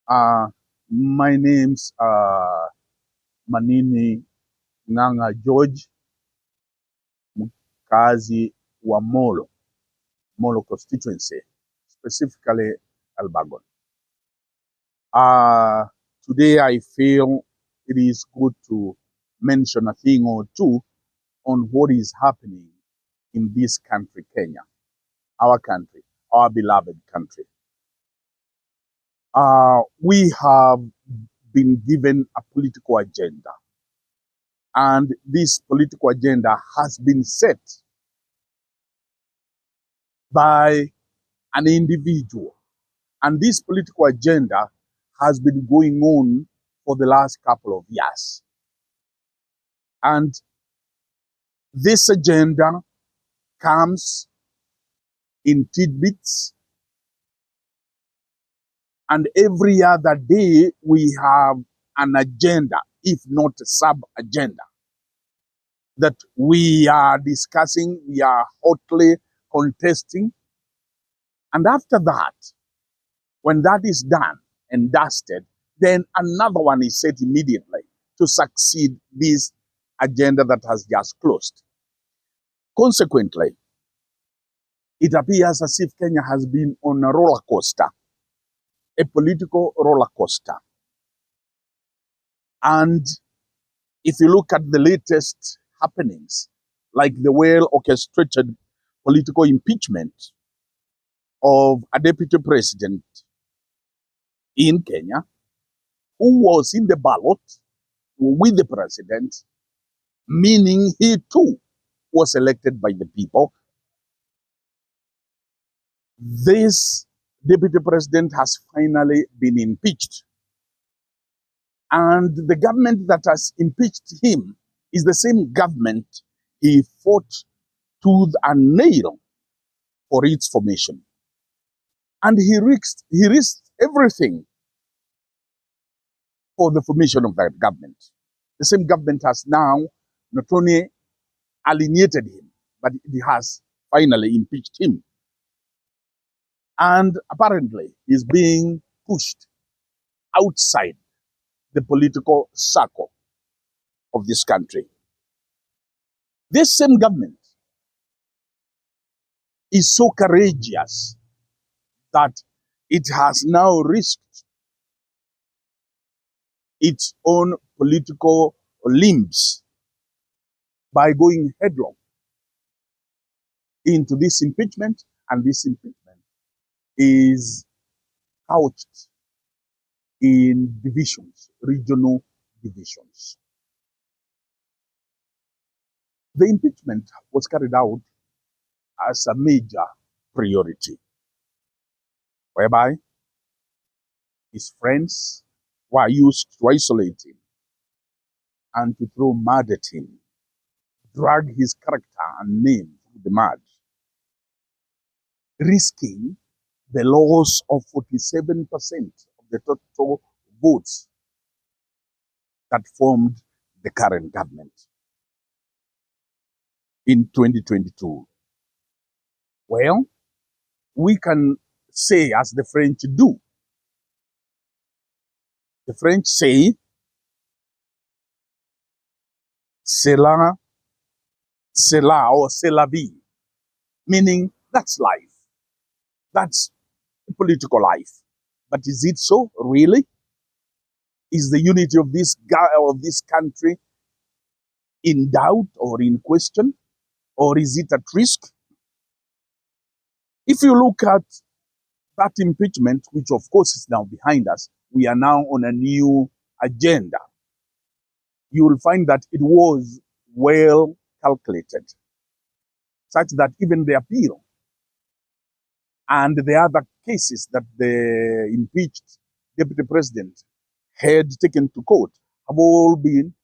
Uh, my name's Manini Nganga George, mkazi wa Molo constituency, specifically Elbagon. Today I feel it is good to mention a thing or two on what is happening in this country, Kenya, our country, our beloved country. We have been given a political agenda, and this political agenda has been set by an individual. And this political agenda has been going on for the last couple of years. And this agenda comes in tidbits, and every other day we have an agenda, if not a sub-agenda, that we are discussing, we are hotly contesting. And after that, when that is done and dusted, then another one is set immediately to succeed this agenda that has just closed. Consequently, it appears as if Kenya has been on a roller coaster, a political roller coaster. And if you look at the latest happenings, like the well-orchestrated political impeachment of a deputy president in Kenya, who was in the ballot with the president, meaning he too was elected by the people. This deputy president has finally been impeached. And the government that has impeached him is the same government he fought tooth and nail for its formation. And he risked everything for the formation of that government. The same government has now not only alienated him, but it has finally impeached him. And apparently is being pushed outside the political circle of this country. This same government is so courageous that it has now risked its own political limbs by going headlong into this impeachment, and this impeachment is couched in divisions, regional divisions. The impeachment was carried out as a major priority, whereby his friends were used to isolate him and to throw mud at him, drag his character and name through the mud, risking the loss of 47% of the total votes that formed the current government in 2022. Well, we can say, as the French do, the French say, c'est la or c'est la vie, meaning that's life. That's political life. But is it so, really? Is the unity of this country in doubt or in question? Or is it at risk? If you look at that impeachment, which of course is now behind us, we are now on a new agenda. You will find that it was well calculated, such that even the appeal and the other cases that the impeached deputy president had taken to court have all been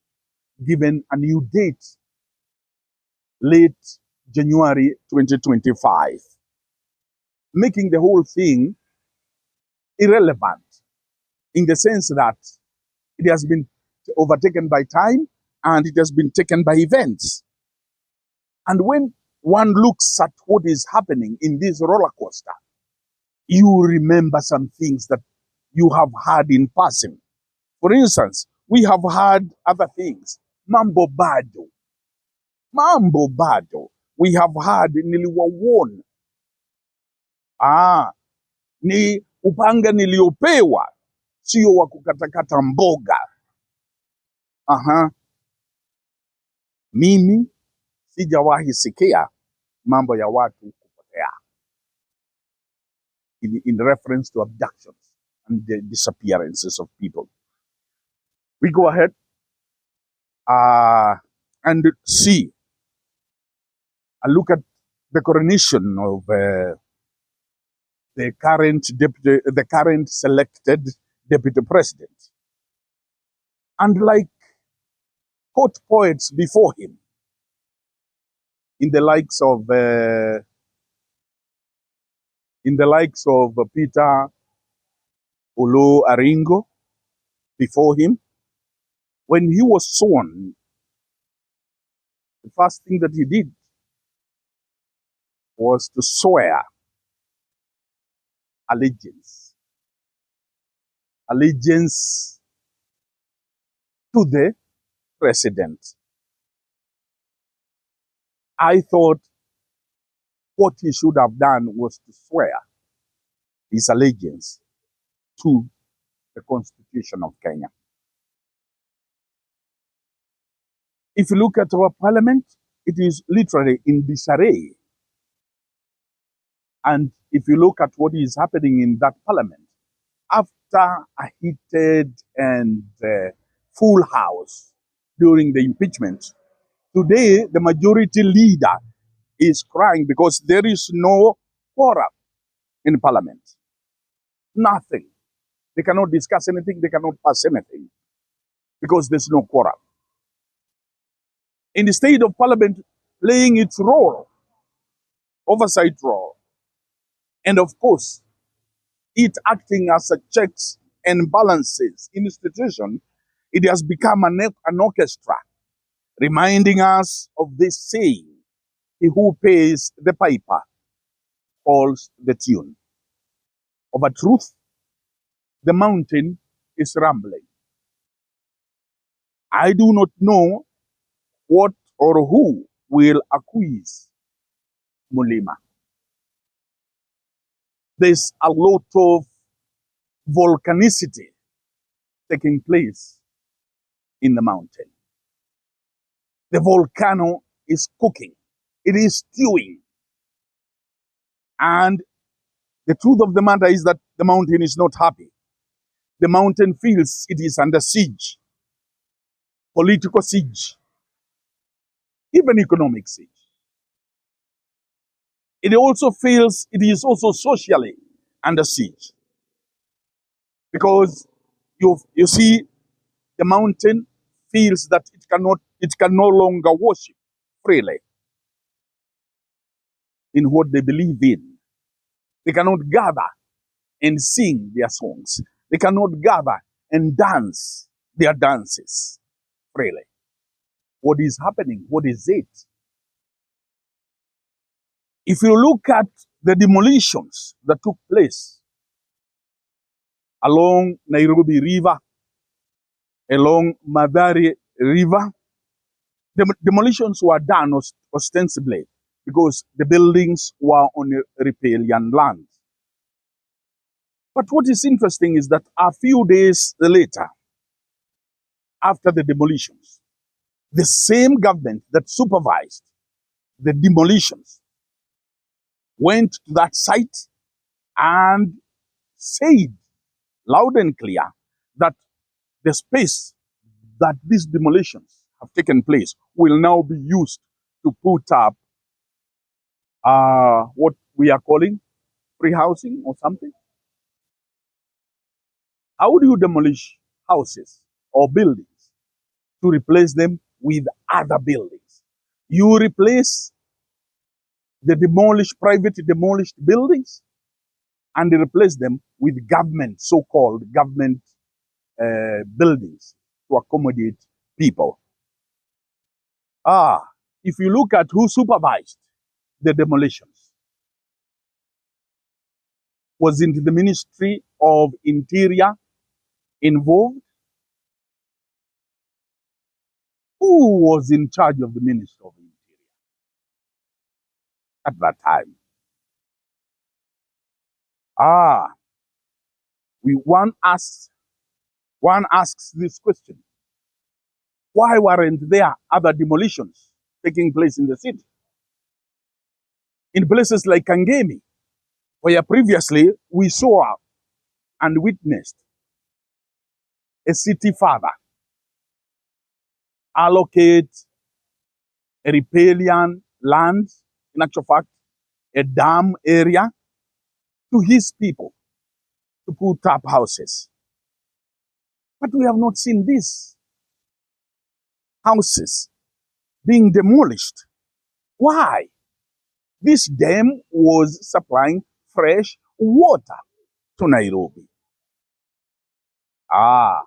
given a new date, late January 2025, making the whole thing irrelevant in the sense that it has been overtaken by time and it has been taken by events. And when one looks at what is happening in this roller coaster, you remember some things that you have heard in passing. For instance, we have heard other things. Mambo bado. Mambo bado. We have heard niliwawarn. Ni upanga niliopewa, sio wa kukatakata mboga. Mimi sijawahi sikia mambo ya watu kupotea in reference to abductions and the disappearances of people. We go ahead and see and look at the coronation of the current selected deputy president. And like court poets before him, in the likes of Peter Olo Aringo before him, when he was sworn, the first thing that he did was to swear allegiance to the president. I thought what he should have done was to swear his allegiance to the Constitution of Kenya. If you look at our parliament, it is literally in disarray. And if you look at what is happening in that parliament, after a heated and full house during the impeachment, today the majority leader is crying because there is no quorum in parliament. Nothing. They cannot discuss anything, they cannot pass anything because there's no quorum. In the state of parliament playing its role, oversight role, and of course, it acting as a checks and balances institution, it has become an orchestra, reminding us of this saying, he who pays the piper calls the tune. Of a truth, the mountain is rumbling. I do not know what or who will acquiesce Mulima. There's a lot of volcanicity taking place in the mountain. The volcano is cooking. It is stewing. And the truth of the matter is that the mountain is not happy. The mountain feels it is under siege, political siege, even economic siege. It also feels it is also socially under siege. Because you see, the mountain feels that it can no longer worship freely in what they believe in. They cannot gather and sing their songs. They cannot gather and dance their dances freely. What is happening? What is it? If you look at the demolitions that took place along Nairobi River, along Madari River, the demolitions were done ostensibly because the buildings were on riparian land. But what is interesting is that a few days later, after the demolitions, the same government that supervised the demolitions went to that site and said loud and clear that the space that these demolitions have taken place will now be used to put up what we are calling free housing or something. How do you demolish houses or buildings to replace them with other buildings? You replace the private demolished buildings and replace them with government, so-called government buildings to accommodate people. If you look at who supervised the demolitions, was in the Ministry of Interior involved? Who was in charge of the Ministry of Interior at that time? Ah, one asks this question. Why weren't there other demolitions taking place in the city? In places like Kangemi, where previously we saw and witnessed a city father allocate a riparian land, in actual fact, a dam area, to his people to put up houses. But we have not seen these houses being demolished. Why? This dam was supplying fresh water to Nairobi. Ah,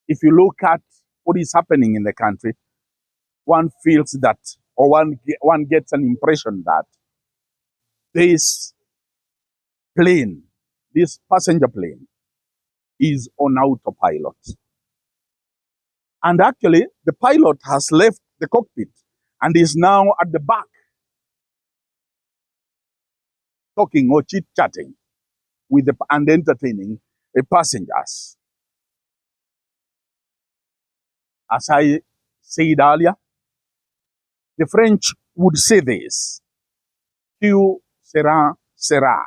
if you look at what is happening in the country, one feels that, or one gets an impression that this plane, this passenger plane, is on autopilot. And actually, the pilot has left the cockpit and is now at the back, talking or chit-chatting with and entertaining the passengers. As I said earlier, the French would say this: "Tout sera, sera."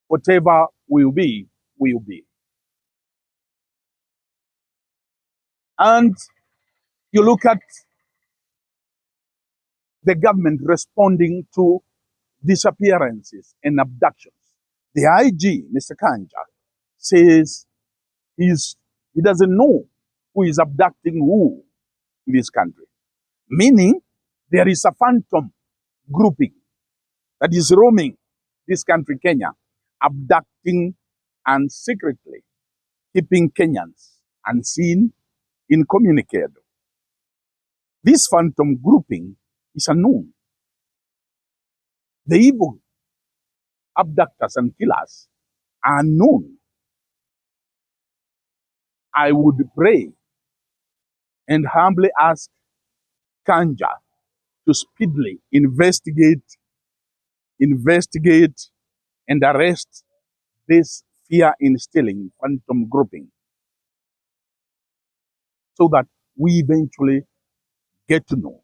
Whatever will be, will be. And you look at the government responding to disappearances and abductions. The IG, Mr. Kanja, says he doesn't know who is abducting who in this country. Meaning, there is a phantom grouping that is roaming this country, Kenya, abducting and secretly keeping Kenyans unseen, incommunicado. This phantom grouping is unknown. The evil abductors and killers are unknown. I would pray and humbly ask Kanja to speedily investigate and arrest this fear-instilling phantom grouping so that we eventually get to know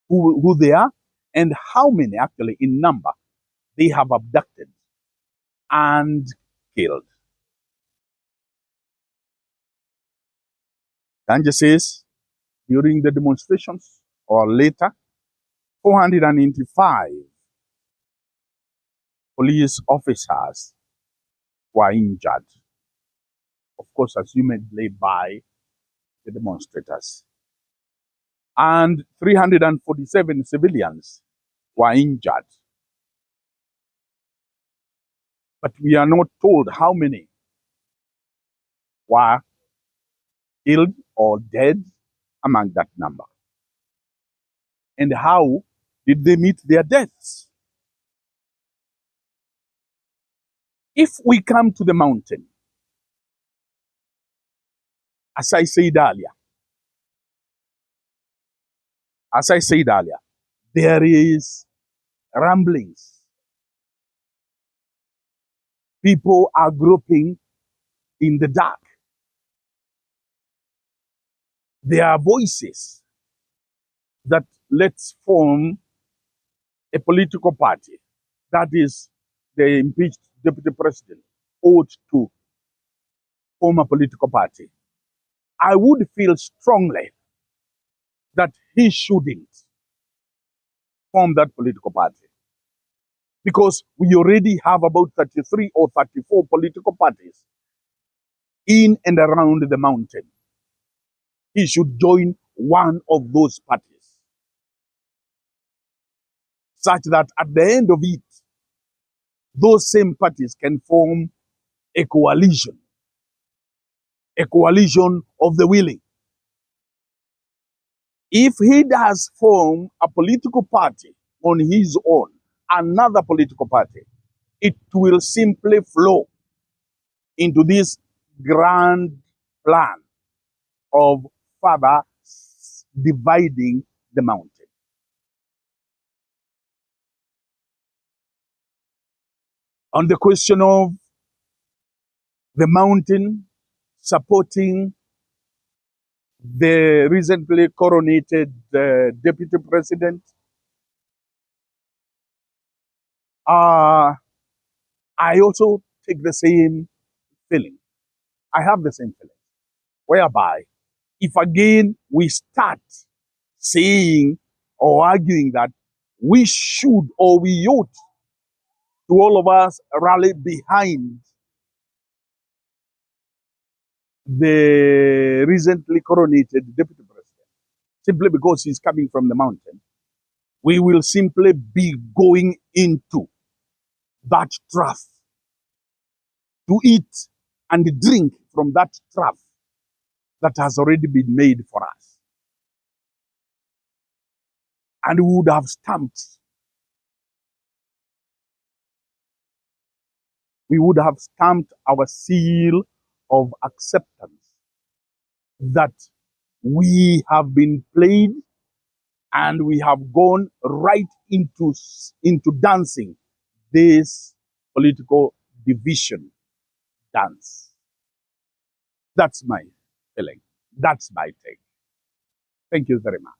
who they are and how many actually in number they have abducted and killed. Kanja says during the demonstrations or later, 495 police officers were injured, of course, assumedly by the demonstrators. And 347 civilians were injured. But we are not told how many were killed or dead among that number. And how did they meet their deaths? If we come to the mountain, as I said earlier, there is rumblings. People are groping in the dark. There are voices that let's form a political party. That is, the impeached deputy president ought to form a political party. I would feel strongly that he shouldn't form that political party because we already have about 33 or 34 political parties in and around the mountain. He should join one of those parties such that at the end of it, those same parties can form a coalition of the willing. If he does form a political party on his own, another political party, it will simply flow into this grand plan of further dividing the mountain. On the question of the mountain supporting the recently coronated deputy president, I also take the same feeling. I have the same feeling, whereby if again we start saying or arguing that we should or we ought to all of us rally behind the recently coronated deputy president simply because he's coming from the mountain, we will simply be going into that trough to eat and drink from that trough that has already been made for us. And we would have stamped our seal of acceptance that we have been played and we have gone right into dancing this political division dance. That's my feeling. That's my take. Thank you very much.